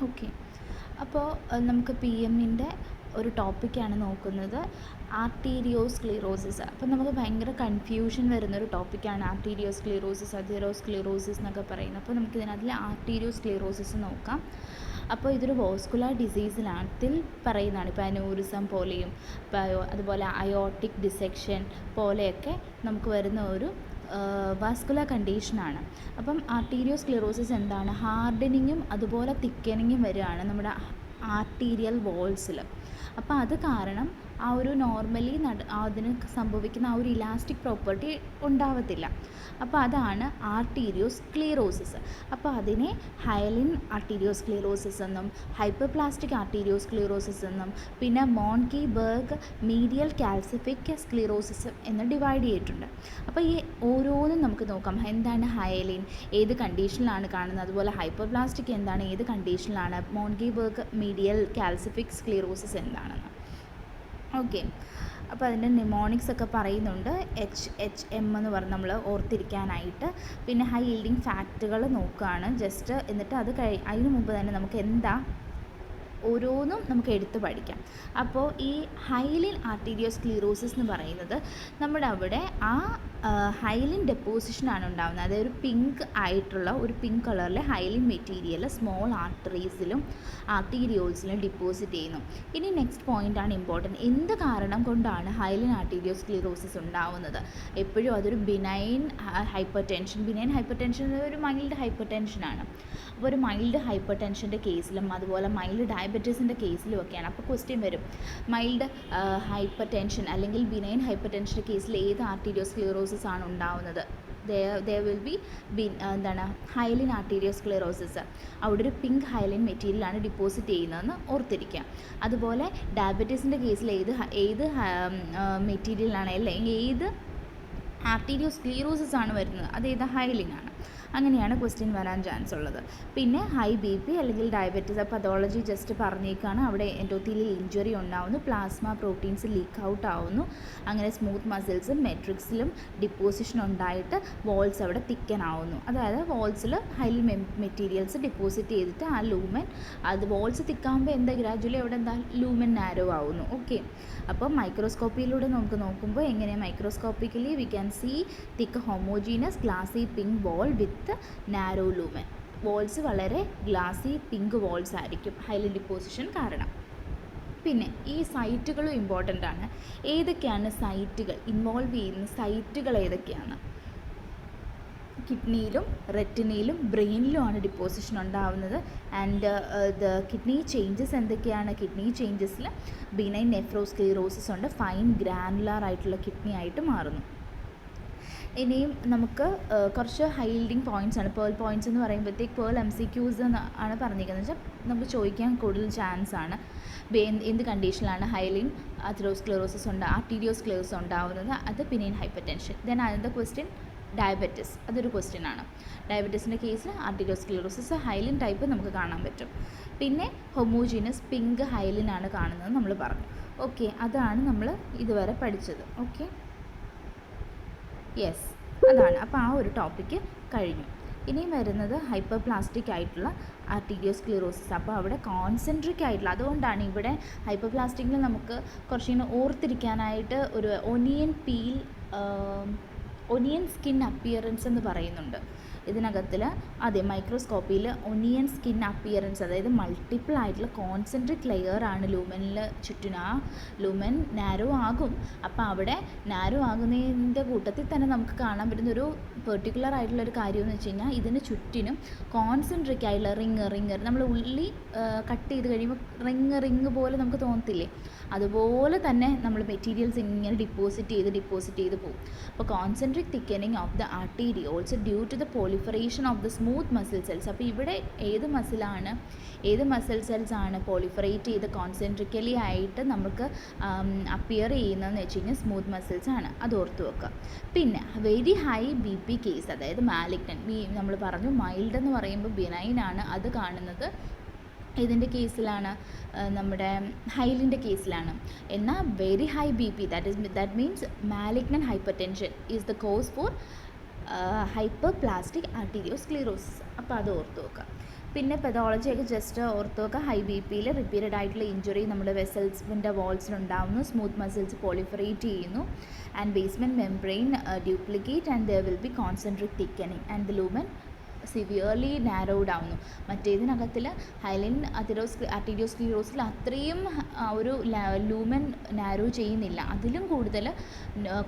Okay. അപ്പോൾ നമുക്ക് P എമ്മിൻ്റെ ഒരു ടോപ്പിക്കാണ് നോക്കുന്നത്, ആർട്ടീരിയോസ്ക്ലീറോസിസ്. അപ്പോൾ നമുക്ക് ഭയങ്കര കൺഫ്യൂഷൻ വരുന്നൊരു ടോപ്പിക്കാണ് ആർട്ടീരിയോസ്ക്ലീറോസിസ്, അതെറോസ്ക്ലീറോസിസ് എന്നൊക്കെ പറയുന്നത്. അപ്പോൾ നമുക്ക് ഇതിനകത്തിൽ ആർട്ടീരിയോസ്ക്ലീറോസിസ് നോക്കാം. അപ്പോൾ ഇതൊരു വാസ്കുലർ ഡിസീസിനകത്തിൽ പറയുന്നതാണ്. ഇപ്പോൾ അനൂറിസം പോലെയും അതുപോലെ അയോട്ടിക് ഡിസെക്ഷൻ പോലെയൊക്കെ നമുക്ക് വരുന്ന ഒരു വാസ്കുലർ കണ്ടീഷനാണ്. അപ്പം ആർട്ടീരിയോസ്ക്ലിറോസിസ് എന്താണ്? ഹാർഡനിങ്ങും അതുപോലെ തിക്കനിങ്ങും വരികയാണ് നമ്മുടെ ആർട്ടീരിയൽ വോൾസിൽ. അപ്പോൾ അത് കാരണം ആ ഒരു നോർമലി അതിന് സംഭവിക്കുന്ന ആ ഒരു ഇലാസ്റ്റിക് പ്രോപ്പർട്ടി ഉണ്ടാവത്തില്ല. അപ്പോൾ അതാണ് ആർട്ടീരിയോസ്ക്ലീറോസിസ്. അപ്പോൾ അതിനെ ഹയലിൻ ആർട്ടീരിയോസ്ക്ലീറോസിസ് എന്നും ഹൈപ്പർപ്ലാസ്റ്റിക് ആർട്ടീരിയോസ്ക്ലീറോസിസ് എന്നും പിന്നെ മോൺകി ബർഗ് മീഡിയൽ കാൽസിഫിക് സ്ക്ലീറോസിസ് എന്ന് ഡിവൈഡ് ചെയ്തിട്ടുണ്ട്. അപ്പോൾ ഈ ഓരോന്നും നമുക്ക് നോക്കാം. എന്താണ് ഹയലിൻ, ഏത് കണ്ടീഷനിലാണ് കാണുന്നത്, അതുപോലെ ഹൈപ്പർപ്ലാസ്റ്റിക് എന്താണ്, ഏത് കണ്ടീഷനിലാണ്, മോൺകി ബർഗ് മീഡിയൽ കാൽസിഫിക് സ്ക്ലീറോസിസ് എന്താണെന്ന്. ഓക്കെ. അപ്പോൾ അതിൻ്റെ നിമോണിക്സ് ഒക്കെ പറയുന്നുണ്ട്, HHM എന്ന് പറഞ്ഞ് നമ്മൾ ഓർത്തിരിക്കാനായിട്ട്. പിന്നെ ഹൈ ഈൽഡിങ് ഫാക്റ്റുകൾ നോക്കുകയാണ് ജസ്റ്റ്. എന്നിട്ട് അതിന് മുമ്പ് തന്നെ നമുക്ക് എന്താ ഓരോന്നും നമുക്ക് എടുത്ത് പഠിക്കാം. അപ്പോൾ ഈ ഹൈലിൻ ആർട്ടീരിയോസ്ക്ലീറോസിസ് എന്ന് പറയുന്നത് നമ്മുടെ അവിടെ ആ ഹൈലിൻ ഡെപ്പോസിഷനാണ് ഉണ്ടാകുന്നത്. അതായത് ഒരു പിങ്ക് ആയിട്ടുള്ള ഒരു പിങ്ക് കളറിലെ ഹൈലിൻ മെറ്റീരിയൽ സ്മോൾ ആർട്ടറീസിലും ആർട്ടീരിയോൾസിലും ഡിപ്പോസിറ്റ് ചെയ്യുന്നു. ഇനി നെക്സ്റ്റ് പോയിൻ്റാണ് ഇമ്പോർട്ടൻറ്റ്. എന്ത് കാരണം കൊണ്ടാണ് ഹൈലിൻ ആർട്ടീരിയോസ്ക്ലീറോസിസ് ഉണ്ടാവുന്നത്? എപ്പോഴും അതൊരു ബിനൈൻ ഹൈപ്പർ ടെൻഷൻ ഒരു മൈൽഡ് ഹൈപ്പർ ടെൻഷനാണ്. അപ്പോൾ ഒരു മൈൽഡ് ഹൈപ്പർ ടെൻഷൻ്റെ കേസിലും അതുപോലെ മൈൽഡ് ഡയബറ്റീസിൻ്റെ കേസിലും ഒക്കെയാണ്. അപ്പോൾ ക്വസ്റ്റ്യൻ വരും, മൈൽഡ് ഹൈപ്പർ ടെൻഷൻ അല്ലെങ്കിൽ ബിനൈൻ ഹൈപ്പർ ടെൻഷൻ്റെ കേസിൽ ഏത് ആർട്ടീരിയോസ്ക്ലീറോസിസ് ആണ് ഉണ്ടാവുന്നത്? there will be എന്താണ് ഹൈലിൻ ആർട്ടീരിയോസ്ക്ലീറോസിസ്. അവിടെ ഒരു ഹൈലിൻ മെറ്റീരിയലാണ് ഡിപ്പോസിറ്റ് ചെയ്യുന്നതെന്ന് ഓർത്തിരിക്കുക. അതുപോലെ ഡയബറ്റീസിൻ്റെ കേസിൽ ഏത് മെറ്റീരിയലാണ് അല്ലെങ്കിൽ ഏത് ആർട്ടീരിയോസ്ക്ലീറോസിസ് ആണ് വരുന്നത്? അതേത് ഹൈലിനാണ്. അങ്ങനെയാണ് ക്വസ്റ്റ്യൻ വരാൻ ചാൻസ് ഉള്ളത്. പിന്നെ ഹൈ BP അല്ലെങ്കിൽ ഡയബറ്റീസ് പതോളജി ജസ്റ്റ് പറഞ്ഞേക്കാണ്. അവിടെ എൻഡോത്തീലിയൽ ഇഞ്ചുറി ഉണ്ടാവുന്നു, പ്ലാസ്മ പ്രോട്ടീൻസ് ലീക്ക് ഔട്ട് ആവുന്നു, അങ്ങനെ സ്മൂത്ത് മസിൽസും മെട്രിക്സിലും ഡിപ്പോസിഷൻ ഉണ്ടായിട്ട് വോൾസ് അവിടെ തിക്കൻ ആവുന്നു. അതായത് വോൾസിൽ ഹൈലി മെറ്റീരിയൽസ് ഡിപ്പോസിറ്റ് ചെയ്തിട്ട് ആ ലൂമൻ അത് വോൾസ് തിക്കാകുമ്പോൾ എന്താ ഗ്രാജുവലി അവിടെ ലൂമൻ നാരോ ആവുന്നു. ഓക്കെ. അപ്പോൾ മൈക്രോസ്കോപ്പിയിലൂടെ നമുക്ക് നോക്കുമ്പോൾ എങ്ങനെയാണ് microscopically we can see thick homogeneous glassy pink wall with narrow lumen. Walls വളരെ ഗ്ലാസി പിങ്ക് വോൾസ് ആയിരിക്കും ഹൈലി ഡിപ്പോസിഷൻ കാരണം. പിന്നെ ഈ സൈറ്റുകളും ഇമ്പോർട്ടൻ്റ് ആണ്. ഏതൊക്കെയാണ് സൈറ്റുകൾ, ഇൻവോൾവ് ചെയ്യുന്ന സൈറ്റുകൾ ഏതൊക്കെയാണ്? കിഡ്നിയിലും റെറ്റിനയിലും ബ്രെയിനിലുമാണ് ഡിപ്പോസിഷൻ ഉണ്ടാവുന്നത്. ആൻഡ് ദ കിഡ്നി ചേഞ്ചസ് എന്തൊക്കെയാണ്? കിഡ്നി ചേഞ്ചസിൽ ബിനൈൻ നെഫ്രോസ്ക്ലീറോസിസ് ഉണ്ട്, ഫൈൻ ഗ്രാനുലാർ ആയിട്ടുള്ള കിഡ്നി ആയിട്ട് മാറുന്നു. ഇനിയും നമുക്ക് കുറച്ച് ഹൈൽഡിങ് പോയിൻറ്റ്സ് ആണ്. പേൾ പോയിൻറ്റ്സ് എന്ന് പറയുമ്പോഴത്തേക്ക് പേൾ MCQs ആണ് പറഞ്ഞിരിക്കുന്നത്. വെച്ചാൽ നമുക്ക് ചോദിക്കാൻ കൂടുതൽ ചാൻസ് ആണ്. എന്ത് കണ്ടീഷനിലാണ് ഹൈലിൻ ആർട്ടീരിയോസ്ക്ലീറോസിസ് ഉണ്ടാവുന്നത്? അത് ബിനൈൻ ഹൈപ്പർ ടെൻഷൻ. ദെൻ അതിൻ്റെ ക്വസ്റ്റ്യൻ ഡയബറ്റിസ്, അതൊരു ക്വസ്റ്റ്യൻ ആണ്. ഡയബറ്റീസിൻ്റെ കേസിൽ ആർട്ടീരിയോസ്ക്ലീറോസിസ് ഹൈലിൻ ടൈപ്പ് നമുക്ക് കാണാൻ പറ്റും. പിന്നെ ഹൊമോജീനസ് പിങ്ക് ഹൈലിനാണ് കാണുന്നത് നമ്മൾ പറഞ്ഞു. ഓക്കെ, അതാണ് നമ്മൾ ഇതുവരെ പഠിച്ചത്. ഓക്കെ, യെസ്, അതാണ്. അപ്പോൾ ആ ഒരു ടോപ്പിക്ക് കഴിഞ്ഞു. ഇനിയും വരുന്നത് ഹൈപ്പർ പ്ലാസ്റ്റിക് ആയിട്ടുള്ള ആർട്ടീരിയോസ്ക്ലീറോസിസ്. അപ്പോൾ അവിടെ കോൺസെൻട്രിക് ആയിട്ടുള്ള, അതുകൊണ്ടാണ് ഇവിടെ ഹൈപ്പർ പ്ലാസ്റ്റിക്കിൽ നമുക്ക് കുറച്ചിങ്ങനെ ഓർത്തിരിക്കാനായിട്ട് ഒരു ഒനിയൻ സ്കിൻ അപ്പിയറൻസ് എന്ന് പറയുന്നുണ്ട് ഇതിനകത്തിൽ. അതെ, മൈക്രോസ്കോപ്പിയിൽ ഒനിയൻ സ്കിൻ അപ്പിയറൻസ്, അതായത് മൾട്ടിപ്പിൾ ആയിട്ടുള്ള കോൺസെൻട്രിക് ലെയറാണ് ലൂമനിൽ ചുറ്റിനും. ആ ലൂമൻ നാരോ ആകും. അപ്പോൾ അവിടെ നാരോ ആകുന്നതിൻ്റെ കൂട്ടത്തിൽ തന്നെ നമുക്ക് കാണാൻ പറ്റുന്ന ഒരു പെർട്ടിക്കുലർ ആയിട്ടുള്ളൊരു കാര്യം എന്ന് വെച്ച് കഴിഞ്ഞാൽ ഇതിന് ചുറ്റിനും കോൺസെൻട്രിക് ആയിട്ടുള്ള റിങ് നമ്മൾ ഉള്ളി കട്ട് ചെയ്ത് കഴിയുമ്പോൾ റിങ് പോലെ നമുക്ക് തോന്നത്തില്ലേ? അതുപോലെ തന്നെ നമ്മൾ മെറ്റീരിയൽസ് ഇങ്ങനെ ഡിപ്പോസിറ്റ് ചെയ്ത് പോകും. അപ്പോൾ concentric thickening of the arterioles due to the proliferation of the smooth muscle cells. അപ്പോൾ ഇവിടെ ഏത് മസിൽ സെൽസ് ആണ് പോളിഫറേറ്റ് ചെയ്ത് കോൺസെൻട്രിക്കലി ആയിട്ട് നമുക്ക് അപ്പിയർ ചെയ്യുന്നതെന്ന് വെച്ച് കഴിഞ്ഞാൽ സ്മൂത്ത് മസിൽസ് ആണ്. അത് ഓർത്ത് വെക്കുക. പിന്നെ വെരി ഹൈ BP കേസ്, അതായത് മാലിഗ്നൻ, നമ്മൾ പറഞ്ഞു മൈൽഡ് എന്ന് പറയുമ്പോൾ ബിനൈൻ ആണ് അത് കാണുന്നത് ഇതിൻ്റെ കേസിലാണ്, നമ്മുടെ ഹൈലിൻ്റെ കേസിലാണ്. എന്നാൽ very high BP, that means malignant hypertension is the cause for hyperplastic arteriolosclerosis. അപ്പോൾ അത് ഓർത്ത് വെക്കുക. പിന്നെ പെതോളജിയൊക്കെ ജസ്റ്റ് ഓർത്ത് വെക്കുക. ഹൈ ബി പിയിൽ റിപ്പീറ്റഡ് ആയിട്ടുള്ള ഇഞ്ചുറി നമ്മുടെ വെസൽസിൻ്റെ വാൾസിലുണ്ടാവുന്നു. സ്മൂത്ത് മസിൽസ് പോളിഫറേറ്റ് ചെയ്യുന്നു and basement membrane duplicate and there will be concentric thickening and the lumen severely narrowed ആവുന്നു. മറ്റേതിനകത്തിൽ ഹൈലൈൻ ആർട്ടീരിയോസ്ക്ലീറോസിൽ അത്രയും ഒരു ലൂമൻ നാരോ ചെയ്യുന്നില്ല. അതിലും കൂടുതൽ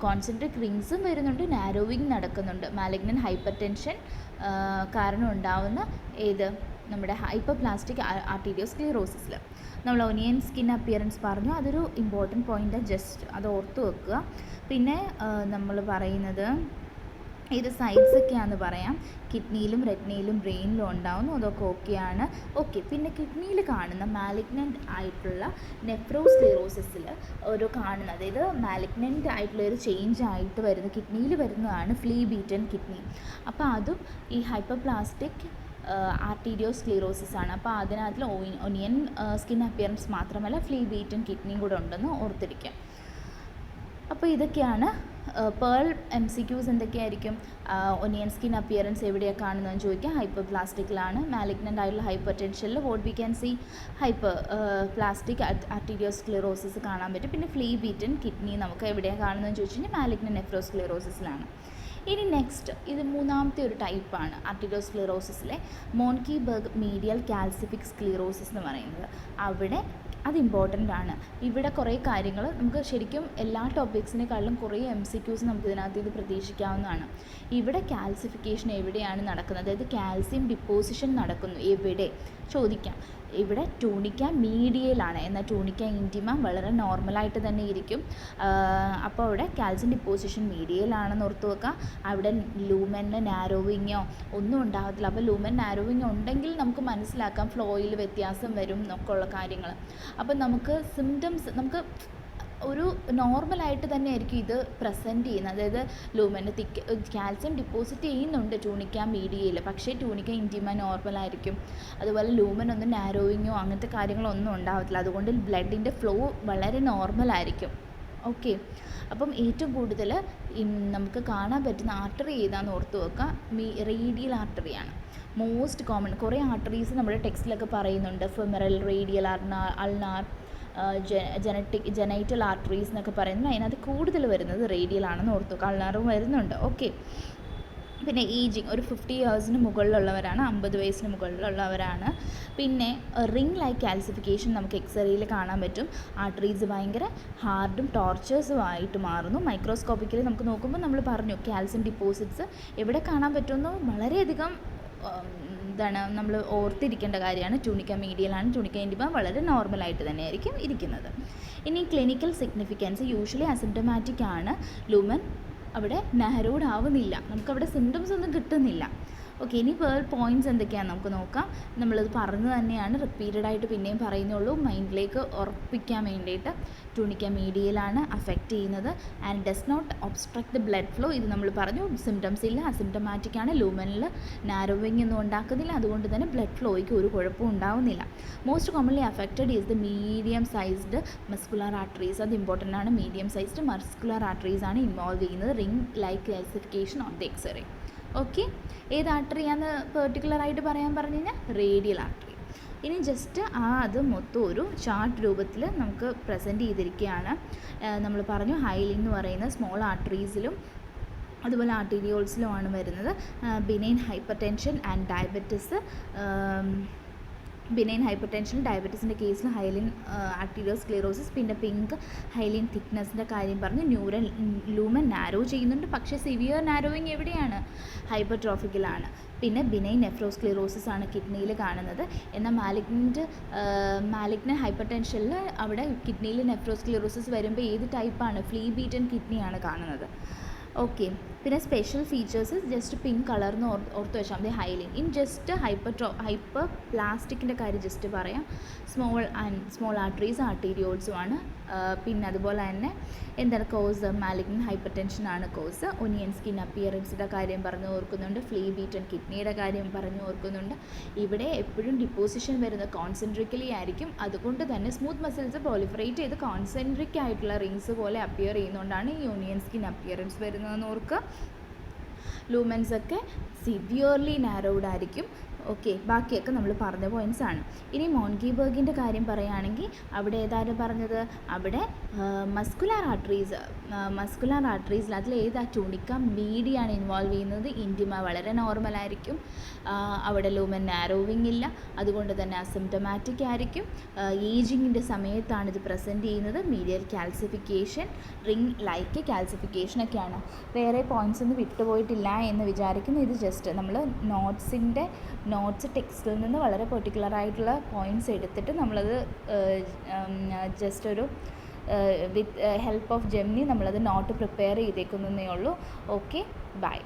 കോൺസെൻട്രിക് റിങ്സും വരുന്നുണ്ട്, നാരോവിങ് നടക്കുന്നുണ്ട്. മാലിഗ്നൻ്റ് ഹൈപ്പർ ടെൻഷൻ കാരണം ഉണ്ടാവുന്ന നമ്മുടെ ഹൈപ്പർപ്ലാസ്റ്റിക് ആർട്ടീരിയോസ്ക്ലീറോസിസിൽ നമ്മൾ ഒനിയൻ സ്കിൻ അപ്പിയറൻസ് പറഞ്ഞു. അതൊരു ഇമ്പോർട്ടൻറ്റ് പോയിൻ്റ്, ജസ്റ്റ് അത് ഓർത്ത് വെക്കുക. പിന്നെ നമ്മൾ പറയുന്നത് ഇത് സൈഡ്സൊക്കെയാണെന്ന് പറയാം. കിഡ്നിയിലും റെറ്റിനയിലും ബ്രെയിനിലും ഉണ്ടാവുന്നു, അതൊക്കെ ഓക്കെയാണ്. ഓക്കെ, പിന്നെ കിഡ്നിയിൽ കാണുന്ന മാലിഗ്നൻ്റ് ആയിട്ടുള്ള നെഫ്രോസ്ക്ലീറോസിസിൽ ഒരു കാണുന്ന, അതായത് മാലിഗ്നൻ്റ് ആയിട്ടുള്ള ഒരു ചേഞ്ച് ആയിട്ട് വരുന്ന കിഡ്നിയിൽ വരുന്നതാണ് ഫ്ലീ ബീറ്റൻ കിഡ്നി. അപ്പോൾ അതും ഈ ഹൈപ്പർപ്ലാസ്റ്റിക് ആർട്ടീരിയോസ്ക്ലീറോസിസ് ആണ്. അപ്പോൾ അതിനകത്തിൽ ഒനിയൻ സ്കിൻ അപ്പിയറൻസ് മാത്രമല്ല ഫ്ലീ ബീറ്റൻ കിഡ്നിയും കൂടെ ഉണ്ടെന്ന് ഓർത്തിരിക്കാം. അപ്പോൾ ഇതൊക്കെയാണ് പേൾ MCQs. എന്തൊക്കെയായിരിക്കും? ഒനിയൻ സ്കിൻ അപ്പിയറൻസ് എവിടെയാണ് കാണുന്നതെന്ന് ചോദിക്കാം. ഹൈപ്പർ പ്ലാസ്റ്റിക്കിലാണ്. മാലിഗ്നൻ്റ് ആയിട്ടുള്ള ഹൈപ്പർ ടെൻഷനിൽ what we can see hyperplastic arteriolosclerosis കാണാൻ പറ്റും. പിന്നെ ഫ്ലീ ബീറ്റൻ കിഡ്നി നമുക്ക് എവിടെയാണ് കാണുന്നതെന്ന് ചോദിച്ചു കഴിഞ്ഞാൽ മാലിഗ്നൻ്റ് നെഫ്രോസ്ക്ലീറോസിസിലാണ്. ഇനി നെക്സ്റ്റ്, ഇത് മൂന്നാമത്തെ ഒരു ടൈപ്പാണ് ആർട്ടീരിയോസ്ക്ലീറോസിസിലെ മോൺകീബർഗ് മീഡിയൽ കാൽസിഫിക് സ്ക്ലീറോസിസ് എന്ന് പറയുന്നത്. അവിടെ അത് ഇമ്പോർട്ടൻ്റ് ആണ്. ഇവിടെ കുറേ കാര്യങ്ങൾ നമുക്ക് ശരിക്കും എല്ലാ ടോപ്പിക്സിനേക്കാളും കുറേ MCQs നമുക്ക് ഇതിനകത്ത് ഇത് പ്രതീക്ഷിക്കാവുന്നതാണ്. ഇവിടെ കാൽസിഫിക്കേഷൻ എവിടെയാണ് നടക്കുന്നത്, അതായത് കാൽസ്യം ഡിപ്പോസിഷൻ നടക്കുന്നു എവിടെ ചോദിക്കാം. ഇവിടെ ടൂണിക്ക മീഡിയയിലാണ്, എന്നാൽ ടൂണിക്ക ഇൻറ്റിമ വളരെ നോർമലായിട്ട് തന്നെ ഇരിക്കും. അപ്പോൾ അവിടെ കാൽസ്യം ഡിപ്പോസിഷൻ മീഡിയയിലാണെന്ന് ഓർത്ത് വെക്കുക. അവിടെ ലൂമന് നാരോവിങ്ങോ ഒന്നും ഉണ്ടാകത്തില്ല. അപ്പോൾ ലൂമൻ നാരോവിങ് ഉണ്ടെങ്കിൽ നമുക്ക് മനസ്സിലാക്കാം ഫ്ലോയിൽ വ്യത്യാസം വരും എന്നൊക്കെ ഉള്ള കാര്യങ്ങൾ. അപ്പം നമുക്ക് സിംറ്റംസ് നമുക്ക് ഒരു നോർമലായിട്ട് തന്നെ ആയിരിക്കും ഇത് പ്രസൻറ്റ് ചെയ്യുന്നത്. അതായത് ലൂമന് കാൽസ്യം ഡിപ്പോസിറ്റ് ചെയ്യുന്നുണ്ട് ടൂണിക്ക മീഡിയയിൽ, പക്ഷേ ടൂണിക്ക ഇൻറ്റിമ നോർമലായിരിക്കും. അതുപോലെ ലൂമൻ ഒന്നും നാരോവിങ്ങോ അങ്ങനത്തെ കാര്യങ്ങളൊന്നും ഉണ്ടാകത്തില്ല. അതുകൊണ്ട് ബ്ലഡിൻ്റെ ഫ്ലോ വളരെ നോർമലായിരിക്കും. ഓക്കെ, അപ്പം ഏറ്റവും കൂടുതൽ നമുക്ക് കാണാൻ പറ്റുന്ന ആർട്ടറി ഏതാണെന്ന് ഓർത്ത് വെക്കുക. റേഡിയൽ ആർട്ടറിയാണ് മോസ്റ്റ് കോമൺ. കുറേ ആർട്ടറീസ് നമ്മുടെ ടെക്സ്റ്റിലൊക്കെ പറയുന്നുണ്ട്. Femoral, radial, ulnar, genital arteries എന്നൊക്കെ പറയുന്നത്. അതിനകത്ത് കൂടുതൽ വരുന്നത് റേഡിയൽ ആണെന്ന് ഓർത്തു. അൾനാറും വരുന്നുണ്ട്. ഓക്കെ, പിന്നെ ഏജിങ് ഒരു 50 ഇയേഴ്സിന് മുകളിലുള്ളവരാണ്, 50 വയസ്സിന് മുകളിലുള്ളവരാണ്. പിന്നെ റിംഗ് ലൈക്ക് കാൽസിഫിക്കേഷൻ നമുക്ക് എക്സ്റേയിൽ കാണാൻ പറ്റും. ആർട്ടറീസ് ഭയങ്കര ഹാർഡും ടോർച്ചേഴ്സും ആയിട്ട് മാറുന്നു. മൈക്രോസ്കോപ്പിക്കലി നമുക്ക് നോക്കുമ്പോൾ നമ്മൾ പറഞ്ഞു കാൽസ്യം ഡിപ്പോസിറ്റ്സ് എവിടെ കാണാൻ പറ്റുമെന്ന് വളരെയധികം നമ്മൾ ഓർത്തിരിക്കേണ്ട കാര്യമാണ്. ടൂണിക്ക മീഡിയയിലാണ്. ടൂണിക്ക ഇൻറ്റിമ വളരെ നോർമലായിട്ട് തന്നെയായിരിക്കും ഇരിക്കുന്നത്. ഇനി ക്ലിനിക്കൽ സിഗ്നിഫിക്കൻസ് യൂഷ്വലി അസിംറ്റമാറ്റിക് ആണ്. ലൂമൻ അവിടെ നാരോഡ് ആവുന്നില്ല, നമുക്കവിടെ സിംറ്റംസ് ഒന്നും കിട്ടുന്നില്ല. ഓക്കെ, ഇനി പോയിൻറ്റ്സ് എന്തൊക്കെയാണെന്ന് നമുക്ക് നോക്കാം. നമ്മളത് പറഞ്ഞു തന്നെയാണ്, റിപ്പീറ്റഡ് ആയിട്ട് പിന്നെയും പറയുന്നുള്ളൂ മൈൻഡിലേക്ക് ഉറപ്പിക്കാൻ വേണ്ടിയിട്ട്. ടൂണിക്ക മീഡിയയിലാണ് അഫക്റ്റ് ചെയ്യുന്നത് and does not obstruct the blood flow. ഇത് നമ്മൾ പറഞ്ഞു, സിംറ്റംസ് ഇല്ല, അസിംറ്റമാറ്റിക് ആണ്. ലൂമനിൽ നാരോവിങ് ഒന്നും ഉണ്ടാക്കുന്നില്ല, അതുകൊണ്ട് തന്നെ ബ്ലഡ് ഫ്ലോയ്ക്ക് ഒരു കുഴപ്പവും ഉണ്ടാവുന്നില്ല. Most commonly affected is the medium sized muscular arteries. അത് ഇമ്പോർട്ടൻ്റ് ആണ്. മീഡിയം സൈസ്ഡ് മസ്കുലർ ആർട്ടറീസ് ആണ് ഇൻവോൾവ് ചെയ്യുന്നത് ring like calcification on the X-ray. Okay, ഏത് ആർട്ടറിയാന്ന് പെർട്ടിക്കുലറായിട്ട് പറയാൻ പറഞ്ഞു കഴിഞ്ഞാൽ റേഡിയൽ ആർട്ടറി. ഇനി ജസ്റ്റ് അത് മൊത്തം ഒരു ചാർട്ട് രൂപത്തിൽ നമുക്ക് പ്രസൻറ്റ് ചെയ്തിരിക്കുകയാണ്. നമ്മൾ പറഞ്ഞു ഹൈലിൻ എന്ന് പറയുന്ന സ്മോൾ ആർട്ടറീസിലും അതുപോലെ ആർട്ടീരിയോൾസിലുമാണ് വരുന്നത്. Benign hypertension and diabetes. Benign hypertension ഡയബറ്റീസിൻ്റെ കേസിൽ ഹൈലിൻ ആർട്ടീരിയോസ്ക്ലീറോസിസ്. പിന്നെ പിങ്ക് ഹൈലിൻ തിക്നെസ്സിൻ്റെ കാര്യം പറഞ്ഞ് ലൂമൻ നാരോ ചെയ്യുന്നുണ്ട്, പക്ഷേ സിവിയർ നാരോയിങ് എവിടെയാണ്? ഹൈപ്പർട്രോഫിക്കിലാണ്. പിന്നെ ബിനൈൻ നെഫ്രോസ്ക്ലീറോസിസ് ആണ് കിഡ്നിയിൽ കാണുന്നത്. എന്നാൽ മാലിഗ്നൻ്റ് ഹൈപ്പർ ടെൻഷനിൽ അവിടെ കിഡ്നിയിൽ നെഫ്രോസ്ക്ലീറോസിസ് വരുമ്പോൾ ഏത് ടൈപ്പാണ്? ഫ്ലീ ബീറ്റൻ കിഡ്നിയാണ് കാണുന്നത്. ഓക്കെ, പിന്നെ സ്പെഷ്യൽ ഫീച്ചേഴ്സ് ജസ്റ്റ് പിങ്ക് കളർന്ന് ഓർത്ത് വെച്ചാൽ മതി. ഹൈലിൻ ഇൻ ജസ്റ്റ് ഹൈപ്പർ പ്ലാസ്റ്റിക്കിൻ്റെ കാര്യം ജസ്റ്റ് പറയാം. സ്മോൾ ആർട്ടറീസ് ആർട്ടീരിയോൾസുമാണ്. പിന്നെ അതുപോലെ തന്നെ എന്താണ് കോസ്? മാലിഗ്നൻ്റ് ഹൈപ്പർ ടെൻഷനാണ് കോസ്. ഒനിയൻ സ്കിൻ അപ്പിയറൻസിൻ്റെ കാര്യം പറഞ്ഞു ഓർക്കുന്നുണ്ട്. ഫ്ലീ ബീറ്റൻ കിഡ്നിയുടെ കാര്യം പറഞ്ഞു ഓർക്കുന്നുണ്ട്. ഇവിടെ എപ്പോഴും ഡിപ്പോസിഷൻ വരുന്നത് കോൺസെൻട്രിക്കലി ആയിരിക്കും. അതുകൊണ്ട് തന്നെ സ്മൂത്ത് മസിൽസ് പ്രോലിഫറേറ്റ് ചെയ്ത് കോൺസെൻട്രിക് ആയിട്ടുള്ള റിങ്സ് പോലെ അപ്പിയർ ചെയ്യുന്നതുകൊണ്ടാണ് ഈ ഒനിയൻ സ്കിൻ അപ്പിയറൻസ് വരുന്നതെന്ന് ഓർക്കുക. ലൂമൻസ് ഒക്കെ സിവിയർലി നാരോഡ് ആയിരിക്കും. ഓക്കെ, ബാക്കിയൊക്കെ നമ്മൾ പറഞ്ഞ പോയിൻറ്റ്സ് ആണ്. ഇനി മോൺഗിബർഗിൻ്റെ കാര്യം പറയുകയാണെങ്കിൽ അവിടെ ഏതായാലും പറഞ്ഞത് അവിടെ മസ്കുലാർ ആർട്ടറീസിൽ അതിൽ ഏതാ ട്യൂണിക്ക മീഡിയാണ് ഇൻവോൾവ് ചെയ്യുന്നത്. ഇൻറ്റിമ വളരെ നോർമലായിരിക്കും, അവിടെ ലൂമൻ നാരോവിങ് ഇല്ല, അതുകൊണ്ട് തന്നെ അസിംറ്റമാറ്റിക് ആയിരിക്കും. ഏജിങ്ങിൻ്റെ സമയത്താണ് ഇത് പ്രസൻറ്റ് ചെയ്യുന്നത്. മീഡിയൽ കാൽസിഫിക്കേഷൻ, റിംഗ് ലൈക്ക് കാൽസിഫിക്കേഷനൊക്കെയാണ്. വേറെ പോയിൻറ്റ്സ് ഒന്നും വിട്ടുപോയിട്ടില്ല എന്ന് വിചാരിക്കുന്നു. ഇത് ജസ്റ്റ് നമ്മൾ നോട്ട്സ് ടെക്സ്റ്റിൽ നിന്ന് വളരെ പെർട്ടിക്കുലറായിട്ടുള്ള പോയിൻറ്റ്സ് എടുത്തിട്ട് നമ്മളത് ജസ്റ്റ് ഒരു വിത്ത് ഹെൽപ്പ് ഓഫ് ജെമിനി നമ്മളത് നോട്ട് പ്രിപ്പയർ ചെയ്തേക്കുന്നതേ ഉള്ളൂ. Okay, by.